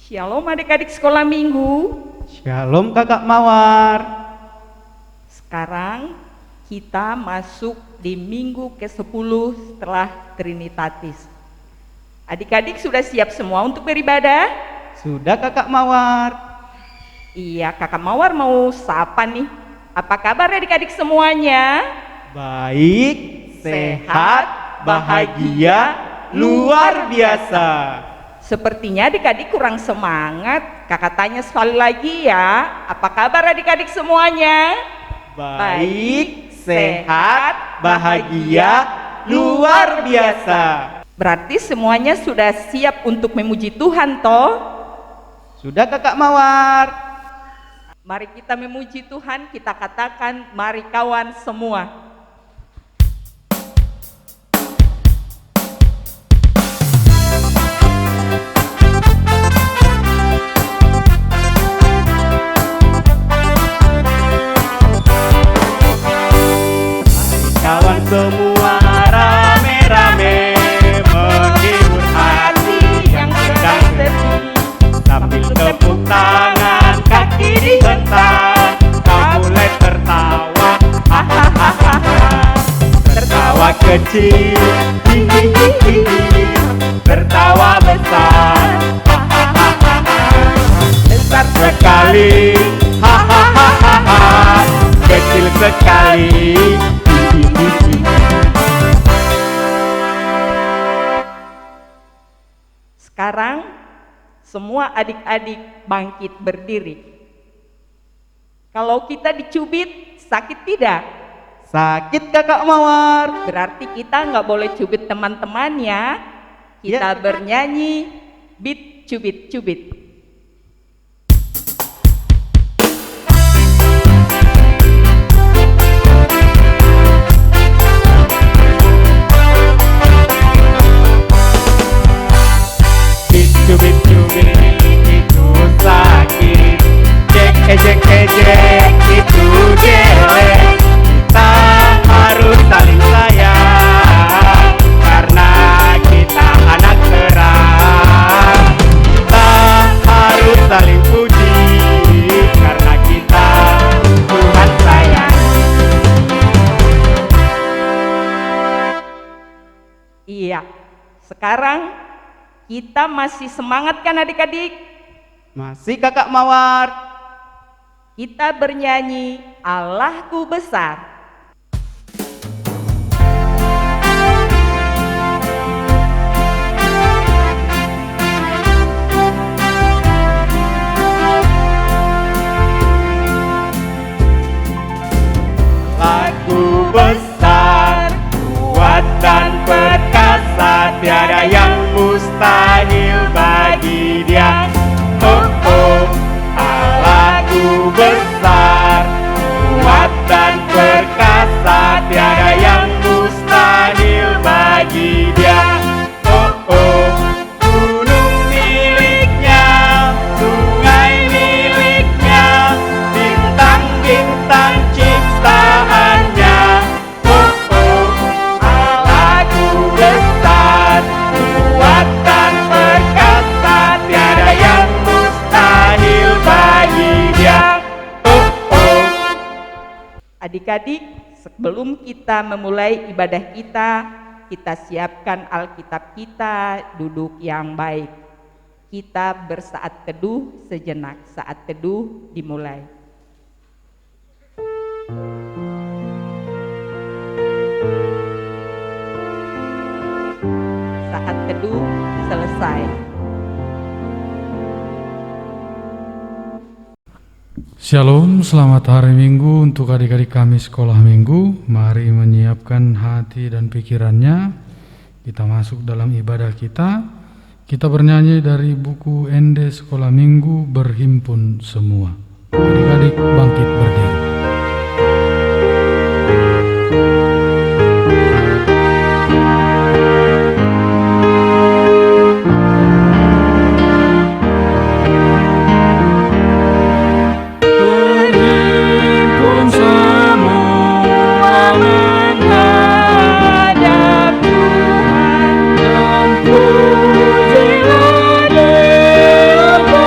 Shalom adik-adik sekolah minggu. Shalom kakak Mawar. Sekarang kita masuk di minggu ke-10 setelah Trinitatis. Adik-adik sudah siap semua untuk beribadah? Sudah kakak Mawar. Iya, kakak Mawar mau sapa nih. Apa kabar adik-adik semuanya? Baik, sehat, bahagia, luar biasa. Sepertinya adik-adik kurang semangat. Kakak tanya sekali lagi ya. Apa kabar adik-adik semuanya? Baik, sehat, bahagia, luar biasa. Berarti semuanya sudah siap untuk memuji Tuhan toh? Sudah kakak Mawar. Mari kita memuji Tuhan, kita katakan mari kawan semua. Kawan semua rame-rame menghibur hati yang sedang sedih, sambil tepuk tangan kaki dihentak, kau mulai tertawa, hahaha, tertawa kecil, hihihihi, tertawa besar, hahaha, besar sekali, hahaha, kecil sekali. Sekarang semua adik-adik bangkit berdiri. Kalau kita dicubit, sakit tidak? Sakit kakak Mawar. Berarti kita nggak boleh cubit teman-temannya. Kita Ya. bernyanyi beat cubit-cubit. Cubit-cubit itu sakit, ejek-ejek itu jelek. Kita harus saling sayang, karena kita anak terang. Kita harus saling puji, karena kita Tuhan sayang. Iya, sekarang kita masih semangat kan adik-adik? Masih kakak Mawar. Kita bernyanyi Allahku besar. Lagu besar, kuat dan perkasa, tiada yang mustahil bagi Dia. Oh oh, Allahku besar, kuat dan perkasa, tiada yang mustahil bagi Dia. Oh oh, gunung miliknya, sungai miliknya, bintang-bintang ciptaannya. Oh oh, Allahku besar, kuat dan perkasa, tiada yang mustahil bagi Dia. Oh oh. Adik-adik, sebelum kita memulai ibadah kita siapkan Alkitab kita, duduk yang baik. Kita bersaat teduh sejenak, saat teduh dimulai. Saat teduh selesai. Shalom, selamat hari Minggu untuk adik-adik kami sekolah Minggu. Mari menyiapkan hati dan pikirannya. Kita masuk dalam ibadah kita. Kita bernyanyi dari buku Ende Sekolah Minggu, Berhimpun Semua. Adik-adik bangkit berdiri. Berhimpun semua menghadap Tuhan, dan pujilah Dia.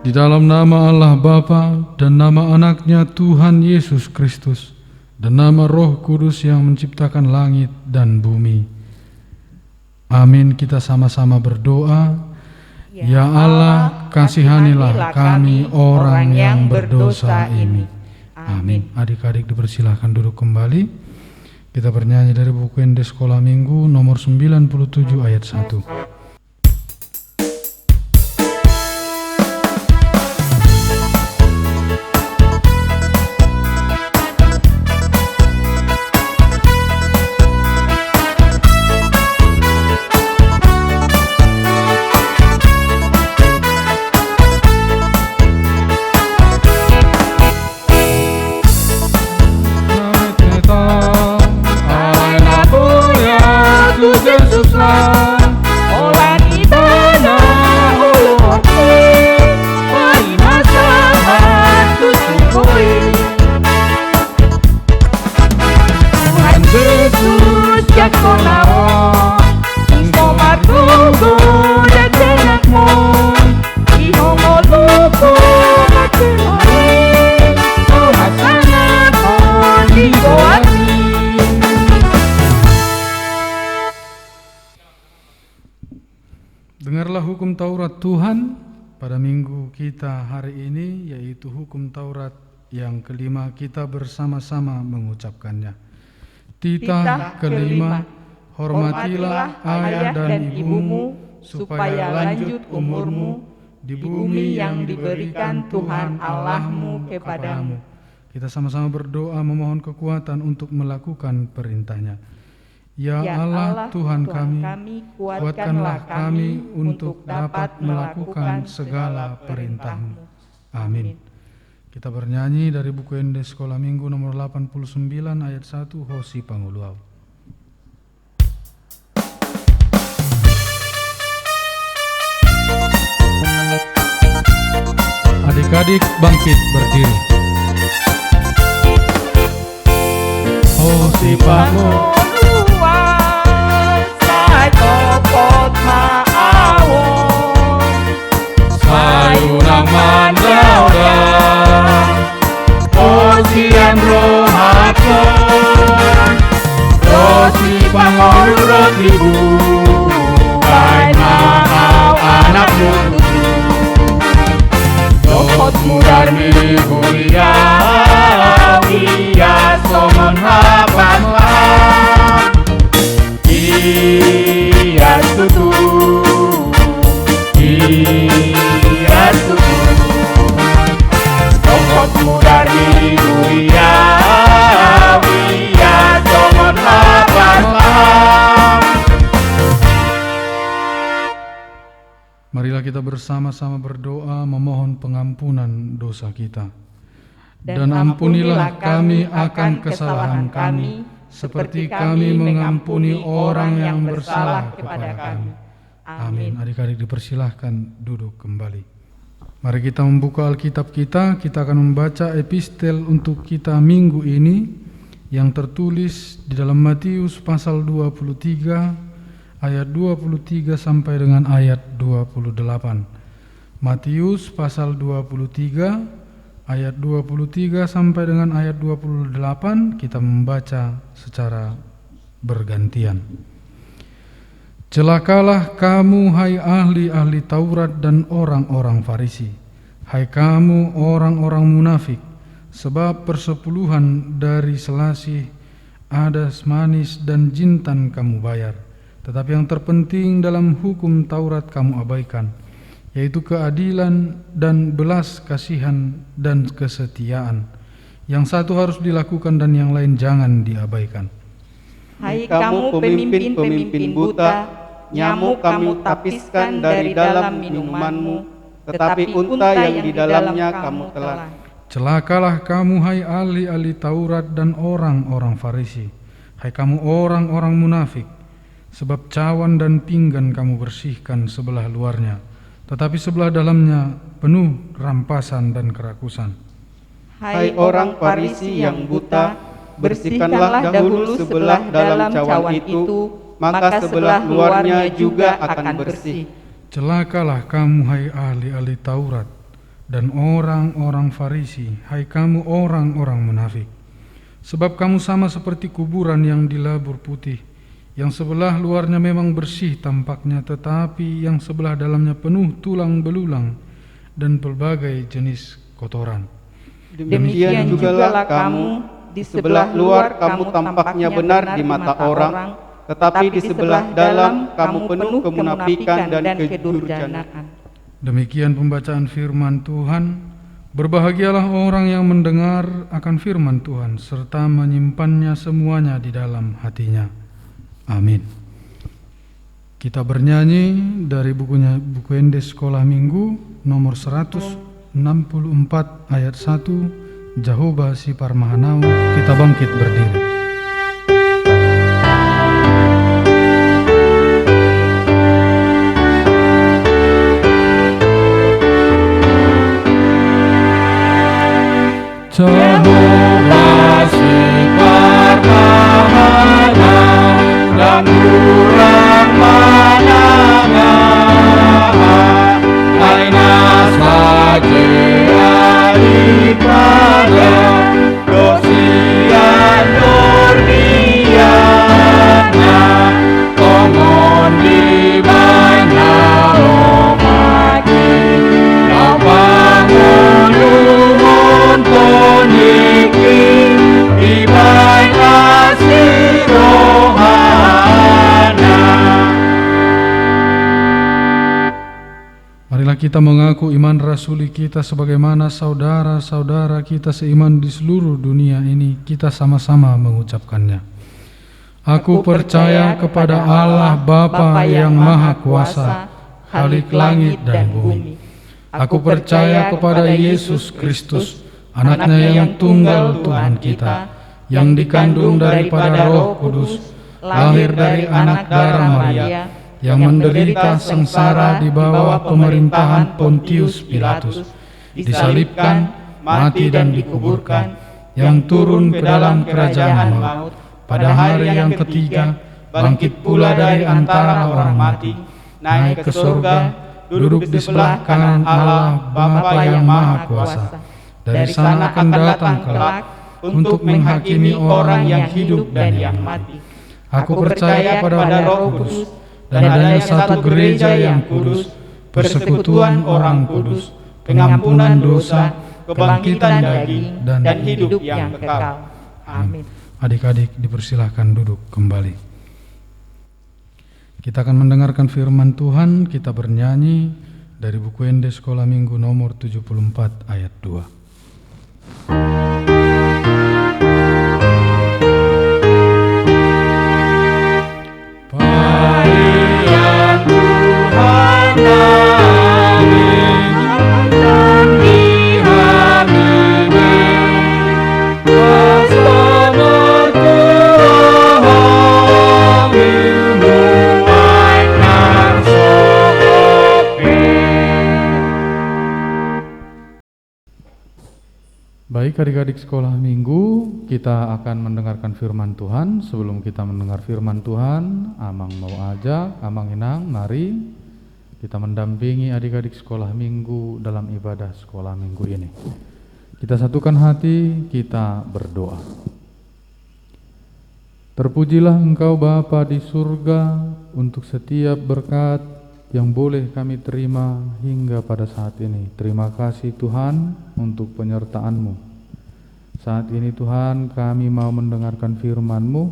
Di dalam nama Allah Bapa dan nama anaknya Tuhan Yesus Kristus dan nama Roh Kudus yang menciptakan langit dan bumi. Amin. Kita sama-sama berdoa. Ya Allah, kasihanilah kami orang yang berdosa ini. Amin. Adik-adik dipersilahkan duduk kembali. Kita bernyanyi dari buku Ende Sekolah Minggu nomor 97 ayat 1. Dengarlah hukum Taurat Tuhan pada minggu kita hari ini, yaitu hukum Taurat yang kelima. Kita bersama-sama mengucapkannya. Titah kelima, hormatilah ayah dan ibumu supaya lanjut umurmu di bumi yang diberikan Tuhan Allahmu kepadamu. Kita sama-sama berdoa memohon kekuatan untuk melakukan perintahnya. Ya Allah Tuhan kami, kuatkanlah kami untuk dapat melakukan segala perintah-Mu. Amin. Kita bernyanyi dari buku Ende Sekolah Minggu nomor 89 ayat 1, Hosi Panguluau. Adik-adik bangkit berdiri. Hosi Panguluau Kokot maawon sayunang mandaudan Osian rohakon Rosi pangolu roti bukai mahal anak mutu Dokot mudar minggu Ia somon hapan lah Iya suku Tokotmu dari dunia Iya somon hapan lam. Marilah kita bersama-sama berdoa memohon pengampunan dosa kita. Dan ampunilah kami akan kesalahan kami, seperti kami mengampuni orang yang bersalah kepada kami. Amin. Adik-adik dipersilahkan duduk kembali. Mari kita membuka Alkitab kita. Kita akan membaca epistel untuk kita minggu ini yang tertulis di dalam Matius pasal 23 ayat 23 sampai dengan ayat 28. Matius pasal 23 ayat 23 sampai dengan ayat 28 kita membaca secara bergantian. Celakalah kamu hai ahli-ahli Taurat dan orang-orang Farisi, hai kamu orang-orang munafik, sebab persepuluhan dari selasih, adas manis dan jintan kamu bayar, tetapi yang terpenting dalam hukum Taurat kamu abaikan, yaitu keadilan dan belas kasihan dan kesetiaan. Yang satu harus dilakukan dan yang lain jangan diabaikan. Hai kamu pemimpin-pemimpin buta, nyamuk kamu tapiskan dari dalam minumanmu, tetapi unta yang di dalamnya kamu telan. Celakalah kamu hai ahli-ahli Taurat dan orang-orang Farisi, hai kamu orang-orang munafik, sebab cawan dan pinggan kamu bersihkan sebelah luarnya, tetapi sebelah dalamnya penuh rampasan dan kerakusan. Hai orang Farisi yang buta, bersihkanlah dahulu sebelah dalam cawan itu, maka sebelah luarnya juga akan bersih. Celakalah kamu hai ahli-ahli Taurat dan orang-orang Farisi, hai kamu orang-orang munafik. Sebab kamu sama seperti kuburan yang dilabur putih, yang sebelah luarnya memang bersih tampaknya, tetapi yang sebelah dalamnya penuh tulang belulang dan berbagai jenis kotoran. Demikian jugalah kamu, di sebelah luar kamu tampaknya benar di mata orang, tetapi di sebelah dalam kamu penuh kemunafikan dan kedurjanaan. Demikian pembacaan firman Tuhan. Berbahagialah orang yang mendengar akan firman Tuhan serta menyimpannya semuanya di dalam hatinya. Amin. Kita bernyanyi dari buku Endes Sekolah Minggu nomor 164 ayat 1, Jehovah si Parmahanau. Kita bangkit berdiri. Jehovah si Parmahanau dan kurang menangan, Ainas Hajea ibadah dosian durdiana, komon di baina omaki lapangan toniki ibai kasih rohana. Marilah kita mengaku iman rasuli kita sebagaimana saudara-saudara kita seiman di seluruh dunia ini. Kita sama-sama mengucapkannya. Aku percaya kepada Allah Bapa yang Maha Kuasa, Khalik langit dan bumi. Aku percaya kepada Yesus Kristus, Anaknya yang tunggal Tuhan kita, yang dikandung daripada Roh Kudus, lahir dari anak darah Maria, yang menderita sengsara di bawah pemerintahan Pontius Pilatus, disalibkan, mati dan dikuburkan, yang turun ke dalam kerajaan maut, pada hari yang ketiga bangkit pula dari antara orang mati, naik ke surga, duduk di sebelah kanan Allah Bapa yang Maha Kuasa. Dari sana akan datang kelak untuk menghakimi orang yang hidup dan yang mati. Aku percaya kepada Roh Kudus dan adanya satu gereja yang kudus, persekutuan orang kudus, pengampunan dosa, kebangkitan daging, dan hidup yang kekal. Amin. Adik-adik dipersilahkan duduk kembali. Kita akan mendengarkan firman Tuhan. Kita bernyanyi dari buku Endes Sekolah Minggu nomor 74 ayat 2. Pahayang Tuhan kami dan di hari ini, bersama Tuhan menuai narsopi. Baik adik-adik sekolah minggu, kita akan mendengarkan firman Tuhan. Sebelum kita mendengar firman Tuhan, Amang mau ajak, Amang Inang, mari kita mendampingi adik-adik sekolah minggu dalam ibadah sekolah minggu ini. Kita satukan hati, kita berdoa. Terpujilah Engkau Bapa di surga untuk setiap berkat yang boleh kami terima hingga pada saat ini. Terima kasih Tuhan untuk penyertaan-Mu. Saat ini Tuhan kami mau mendengarkan firman-Mu.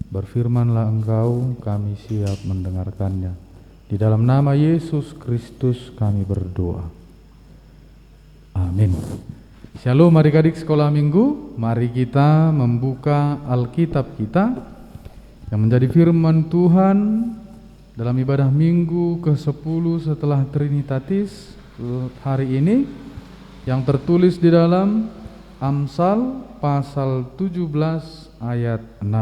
Berfirmanlah Engkau, kami siap mendengarkannya. Di dalam nama Yesus Kristus kami berdoa. Amin. Shalom adik-adik sekolah minggu. Mari kita membuka Alkitab kita yang menjadi firman Tuhan dalam ibadah minggu ke-10 setelah Trinitatis hari ini, yang tertulis di dalam Amsal pasal 17 ayat 6.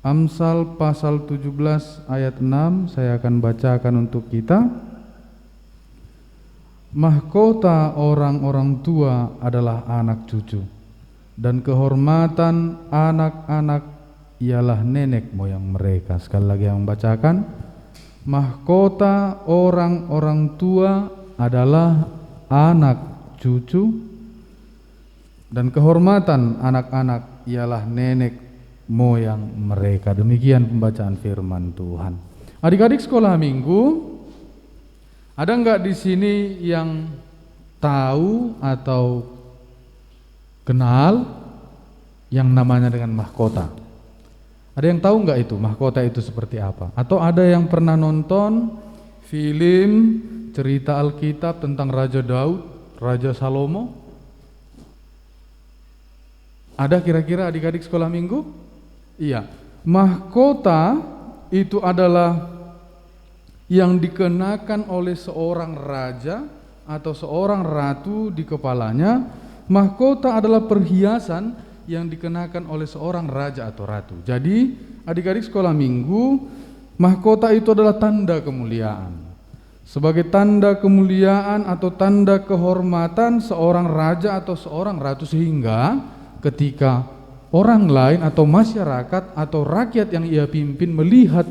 Amsal pasal 17 ayat 6 saya akan bacakan untuk kita. Mahkota orang-orang tua adalah anak cucu, dan kehormatan anak-anak ialah nenek moyang mereka. Sekali lagi yang membacakan, mahkota orang-orang tua adalah anak cucu, dan kehormatan anak-anak ialah nenek moyang mereka. Demikian pembacaan firman Tuhan. Adik-adik sekolah minggu, ada enggak di sini yang tahu atau kenal yang namanya dengan mahkota? Ada yang tahu enggak itu mahkota itu seperti apa? Atau ada yang pernah nonton film cerita Alkitab tentang Raja Daud, Raja Salomo? Ada kira-kira adik-adik sekolah minggu? Iya. Mahkota itu adalah yang dikenakan oleh seorang raja atau seorang ratu di kepalanya. Mahkota adalah perhiasan yang dikenakan oleh seorang raja atau ratu. Jadi adik-adik sekolah minggu, mahkota itu adalah tanda kemuliaan. Sebagai tanda kemuliaan atau tanda kehormatan seorang raja atau seorang ratu, sehingga ketika orang lain atau masyarakat atau rakyat yang ia pimpin melihat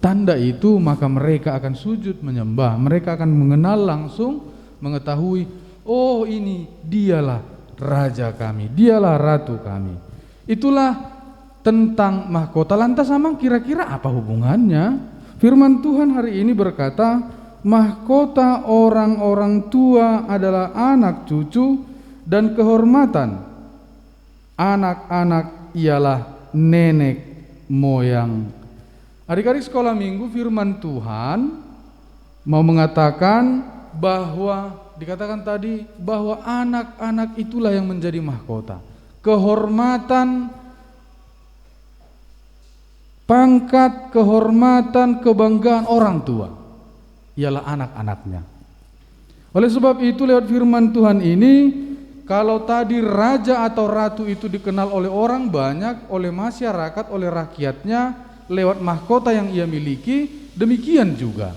tanda itu, maka mereka akan sujud menyembah. Mereka akan mengenal langsung, mengetahui, oh ini dialah raja kami, dialah ratu kami. Itulah tentang mahkota. Lantas emang kira-kira apa hubungannya? Firman Tuhan hari ini berkata, mahkota orang-orang tua adalah anak cucu, dan kehormatan anak-anak ialah nenek moyang. Adik-adik sekolah minggu, firman Tuhan mau mengatakan bahwa, dikatakan tadi bahwa anak-anak itulah yang menjadi mahkota. Kehormatan, pangkat, kehormatan, kebanggaan orang tua ialah anak-anaknya. Oleh sebab itu lewat firman Tuhan ini, kalau tadi raja atau ratu itu dikenal oleh orang banyak, oleh masyarakat, oleh rakyatnya, lewat mahkota yang ia miliki, demikian juga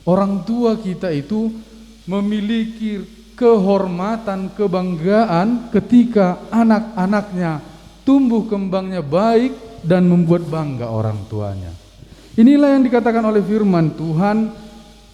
orang tua kita itu memiliki kehormatan, kebanggaan ketika anak-anaknya tumbuh kembangnya baik dan membuat bangga orang tuanya. Inilah yang dikatakan oleh firman Tuhan,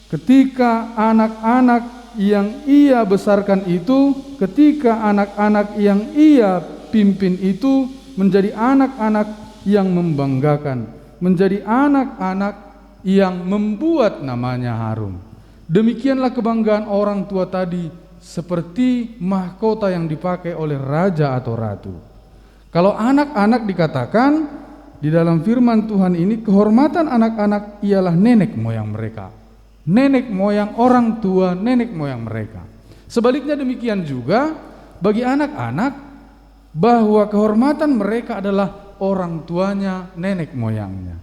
ketika anak-anak yang ia besarkan itu, ketika anak-anak yang ia pimpin itu menjadi anak-anak yang membanggakan, menjadi anak-anak yang membuat namanya harum. Demikianlah kebanggaan orang tua tadi, seperti mahkota yang dipakai oleh raja atau ratu. Kalau anak-anak dikatakan di dalam firman Tuhan ini, kehormatan anak-anak ialah nenek moyang mereka. Nenek moyang orang tua, nenek moyang mereka. Sebaliknya demikian juga bagi anak-anak, bahwa kehormatan mereka adalah orang tuanya, nenek moyangnya.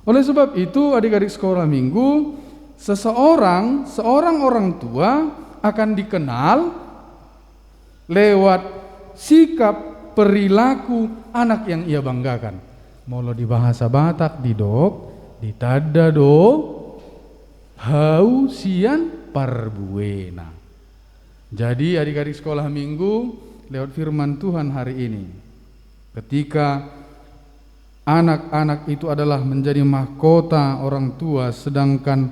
Oleh sebab itu adik-adik sekolah minggu, seorang orang tua akan dikenal lewat sikap perilaku anak yang ia banggakan. Molo di bahasa Batak didok, ditada do, hausian parbuena. Jadi adik-adik sekolah minggu, lewat firman Tuhan hari ini, ketika anak-anak itu adalah menjadi mahkota orang tua, sedangkan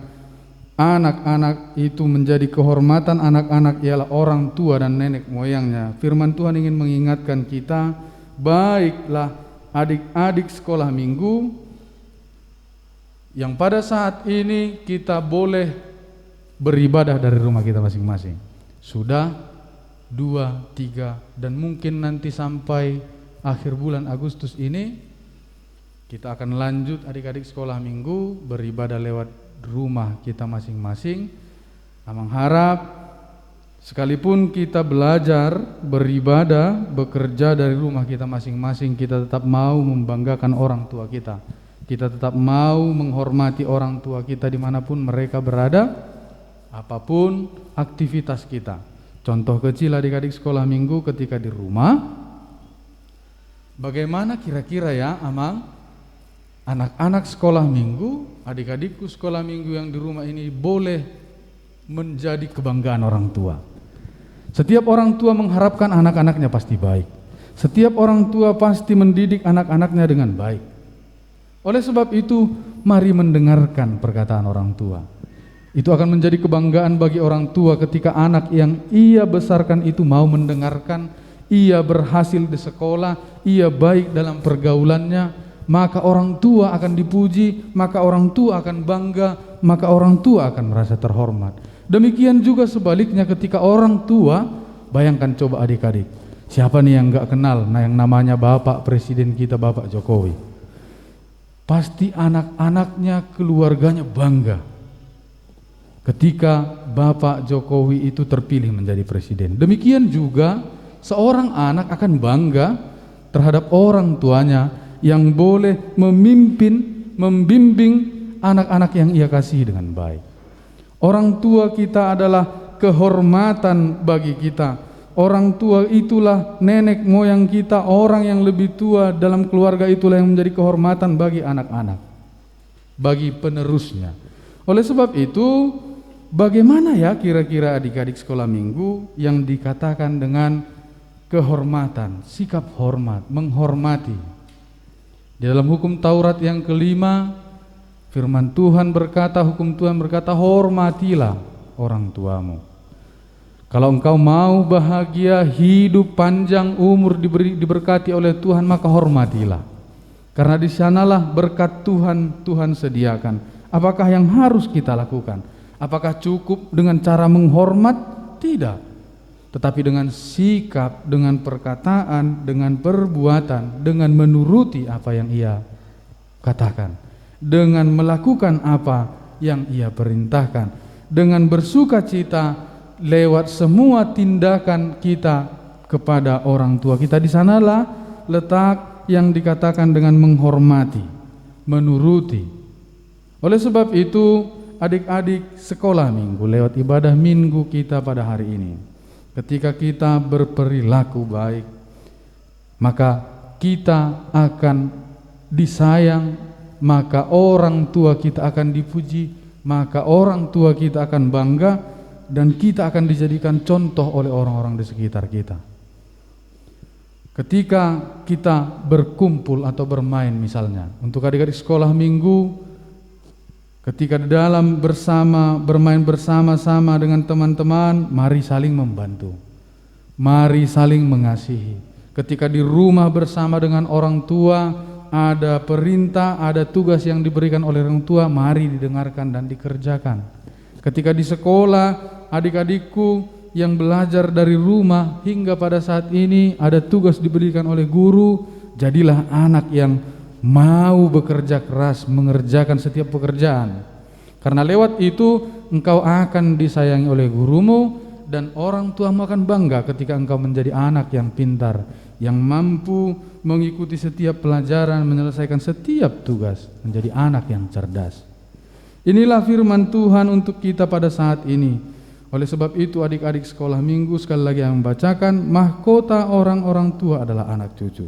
anak-anak itu menjadi kehormatan anak-anak ialah orang tua dan nenek moyangnya. Firman Tuhan ingin mengingatkan kita, baiklah adik-adik sekolah minggu, yang pada saat ini kita boleh beribadah dari rumah kita masing-masing. Sudah 2, 3, dan mungkin nanti sampai akhir bulan Agustus ini kita akan lanjut adik-adik sekolah minggu beribadah lewat rumah kita masing-masing. Amang harap sekalipun kita belajar beribadah, bekerja dari rumah kita masing-masing, kita tetap mau membanggakan orang tua kita. Kita tetap mau menghormati orang tua kita dimanapun mereka berada, apapun aktivitas kita. Contoh kecil adik-adik sekolah minggu ketika di rumah, bagaimana kira-kira ya Amang, anak-anak sekolah minggu, adik-adikku sekolah minggu yang di rumah ini boleh menjadi kebanggaan orang tua. Setiap orang tua mengharapkan anak-anaknya pasti baik. Setiap orang tua pasti mendidik anak-anaknya dengan baik. Oleh sebab itu, mari mendengarkan perkataan orang tua. Itu akan menjadi kebanggaan bagi orang tua ketika anak yang ia besarkan itu mau mendengarkan, ia berhasil di sekolah, ia baik dalam pergaulannya, maka orang tua akan dipuji, maka orang tua akan bangga, maka orang tua akan merasa terhormat. Demikian juga sebaliknya ketika orang tua, bayangkan coba adik-adik, siapa nih yang gak kenal yang namanya Bapak Presiden kita, Bapak Jokowi. Pasti anak-anaknya, keluarganya bangga ketika Bapak Jokowi itu terpilih menjadi presiden. Demikian juga seorang anak akan bangga terhadap orang tuanya yang boleh memimpin, membimbing anak-anak yang ia kasih dengan baik. Orang tua kita adalah kehormatan bagi kita. Orang tua itulah nenek moyang kita, orang yang lebih tua dalam keluarga itulah yang menjadi kehormatan bagi anak-anak, bagi penerusnya. Oleh sebab itu, bagaimana ya kira-kira adik-adik sekolah minggu yang dikatakan dengan kehormatan, sikap hormat, menghormati? Di dalam hukum Taurat yang kelima, firman Tuhan berkata, hukum Tuhan berkata, hormatilah orang tuamu. Kalau engkau mau bahagia, hidup panjang, umur diberkati oleh Tuhan, maka hormatilah. Karena di sanalah berkat Tuhan sediakan. Apakah yang harus kita lakukan? Apakah cukup dengan cara menghormat? Tidak. Tetapi dengan sikap, dengan perkataan, dengan perbuatan, dengan menuruti apa yang ia katakan, dengan melakukan apa yang ia perintahkan, dengan bersuka cita lewat semua tindakan kita kepada orang tua kita. Di sanalah letak yang dikatakan dengan menghormati, menuruti. Oleh sebab itu, adik-adik sekolah minggu, lewat ibadah minggu kita pada hari ini, ketika kita berperilaku baik, maka kita akan disayang, maka orang tua kita akan dipuji, maka orang tua kita akan bangga, dan kita akan dijadikan contoh oleh orang-orang di sekitar kita. Ketika kita berkumpul atau bermain misalnya, untuk adik-adik sekolah minggu, ketika di dalam bermain bersama-sama dengan teman-teman, mari saling membantu, mari saling mengasihi. Ketika di rumah bersama dengan orang tua, ada perintah, ada tugas yang diberikan oleh orang tua, mari didengarkan dan dikerjakan. Ketika di sekolah, adik-adikku yang belajar dari rumah hingga pada saat ini ada tugas diberikan oleh guru, jadilah anak yang mau bekerja keras mengerjakan setiap pekerjaan. Karena lewat itu engkau akan disayangi oleh gurumu, dan orang tuamu akan bangga ketika engkau menjadi anak yang pintar, yang mampu mengikuti setiap pelajaran, menyelesaikan setiap tugas, menjadi anak yang cerdas. Inilah firman Tuhan untuk kita pada saat ini. Oleh sebab itu adik-adik sekolah minggu, sekali lagi yang membacakan, mahkota orang-orang tua adalah anak cucu,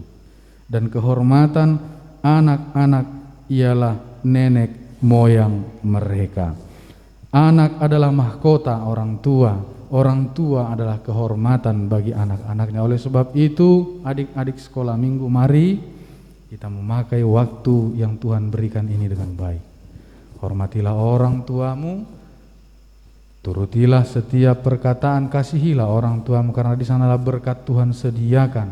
dan kehormatan anak-anak ialah nenek moyang mereka. Anak adalah mahkota orang tua adalah kehormatan bagi anak-anaknya. Oleh sebab itu adik-adik sekolah minggu, mari kita memakai waktu yang Tuhan berikan ini dengan baik. Hormatilah orang tuamu, turutilah setiap perkataan, kasihilah orang tuamu, karena di sanalah berkat Tuhan sediakan.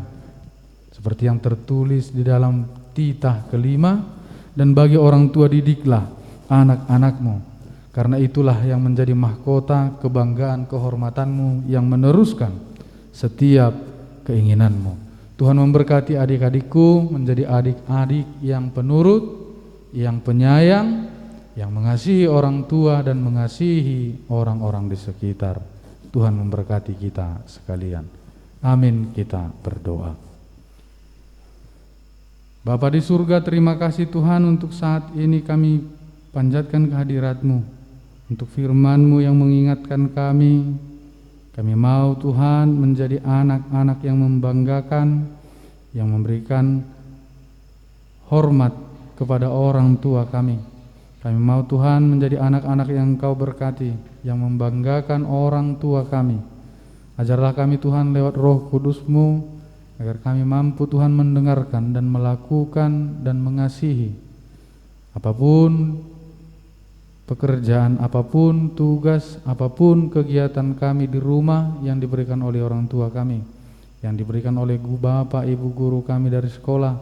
Seperti yang tertulis di dalam titah kelima, dan bagi orang tua didiklah anak-anakmu, karena itulah yang menjadi mahkota, kebanggaan, kehormatanmu yang meneruskan setiap keinginanmu. Tuhan memberkati adik-adikku menjadi adik-adik yang penurut, yang penyayang, yang mengasihi orang tua dan mengasihi orang-orang di sekitar. Tuhan memberkati kita sekalian. Amin. Kita berdoa. Bapa di surga, terima kasih Tuhan untuk saat ini kami panjatkan kehadirat-Mu, untuk firman-Mu yang mengingatkan kami. Kami mau Tuhan menjadi anak-anak yang membanggakan, yang memberikan hormat kepada orang tua kami. Kami mau Tuhan menjadi anak-anak yang Engkau berkati, yang membanggakan orang tua kami. Ajarlah kami Tuhan lewat Roh Kudus-Mu, agar kami mampu Tuhan mendengarkan dan melakukan dan mengasihi apapun pekerjaan apapun, tugas apapun, kegiatan kami di rumah yang diberikan oleh orang tua kami, yang diberikan oleh Bapak Ibu guru kami dari sekolah,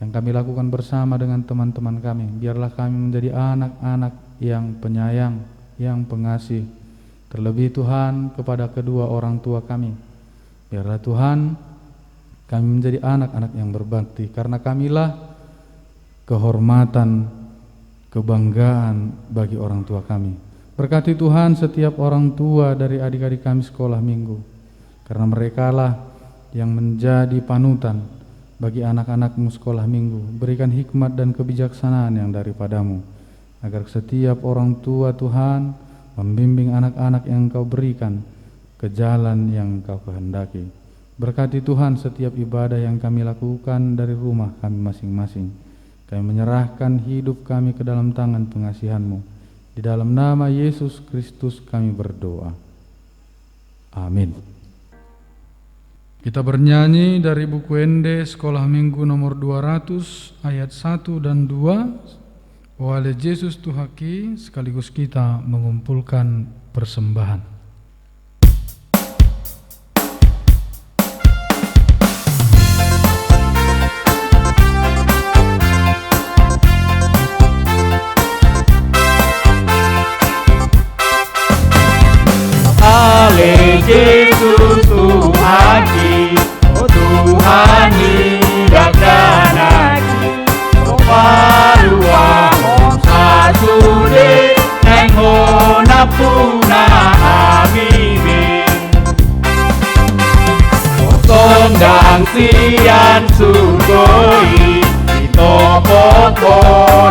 yang kami lakukan bersama dengan teman-teman kami. Biarlah kami menjadi anak-anak yang penyayang, yang pengasih, terlebih Tuhan kepada kedua orang tua kami. Biarlah Tuhan kami menjadi anak-anak yang berbakti, karena kamilah kehormatan, kebanggaan bagi orang tua kami. Berkati Tuhan setiap orang tua dari adik-adik kami sekolah minggu, karena merekalah yang menjadi panutan bagi anak-anakmu sekolah minggu. Berikan hikmat dan kebijaksanaan yang daripadamu, agar setiap orang tua Tuhan membimbing anak-anak yang Engkau berikan ke jalan yang Engkau kehendaki. Berkati Tuhan setiap ibadah yang kami lakukan dari rumah kami masing-masing. Kami menyerahkan hidup kami ke dalam tangan pengasihan-Mu. Di dalam nama Yesus Kristus kami berdoa. Amin. Kita bernyanyi dari buku Ende Sekolah Minggu nomor 200 ayat 1 dan 2. Wale Yesus Tuhaki, sekaligus kita mengumpulkan persembahan. Ale Yesus Tuhaki, oh Tuhan Dakdanaki, oh Parua Om Sasude, Neng Honapuna Habibi, oh Tondang Sian Sugoi, Itopopo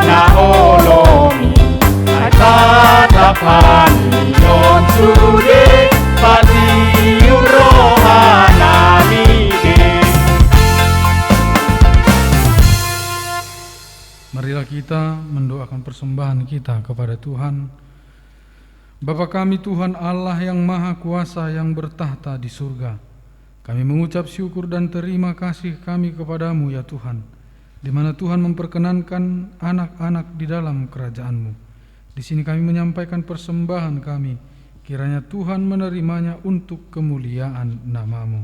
na Olomi, Tatapan Yon Sude, Pati Rohana Mide. Marilah kita mendoakan persembahan kita kepada Tuhan. Bapa kami Tuhan Allah yang Maha Kuasa yang bertahta di surga, kami mengucap syukur dan terima kasih kami kepadamu ya Tuhan, di mana Tuhan memperkenankan anak-anak di dalam kerajaan-Mu. Di sini kami menyampaikan persembahan kami, kiranya Tuhan menerimanya untuk kemuliaan nama-Mu.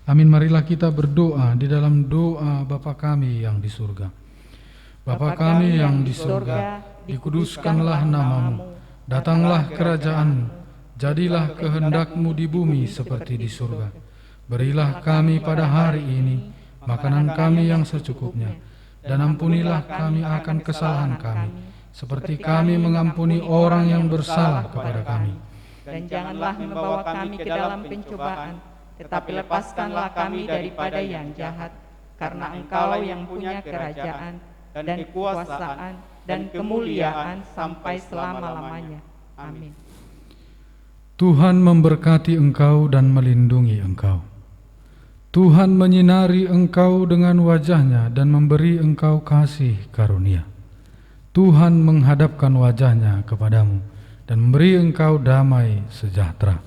Amin. Marilah kita berdoa di dalam doa Bapa kami yang di surga. Bapa kami yang di surga, dikuduskanlah nama-Mu, datanglah kerajaan-Mu, jadilah kehendak-Mu di bumi seperti di surga. Berilah kami pada hari ini makanan kami yang secukupnya, dan ampunilah kami akan kesalahan kami, seperti kami mengampuni orang yang bersalah kepada kami. Dan janganlah membawa kami ke dalam pencobaan, tetapi lepaskanlah kami daripada yang jahat, karena Engkau yang punya kerajaan dan kekuasaan dan kemuliaan sampai selama-lamanya. Amin. Tuhan memberkati engkau dan melindungi engkau. Tuhan menyinari engkau dengan wajah-Nya dan memberi engkau kasih karunia. Tuhan menghadapkan wajah-Nya kepadamu dan memberi engkau damai sejahtera.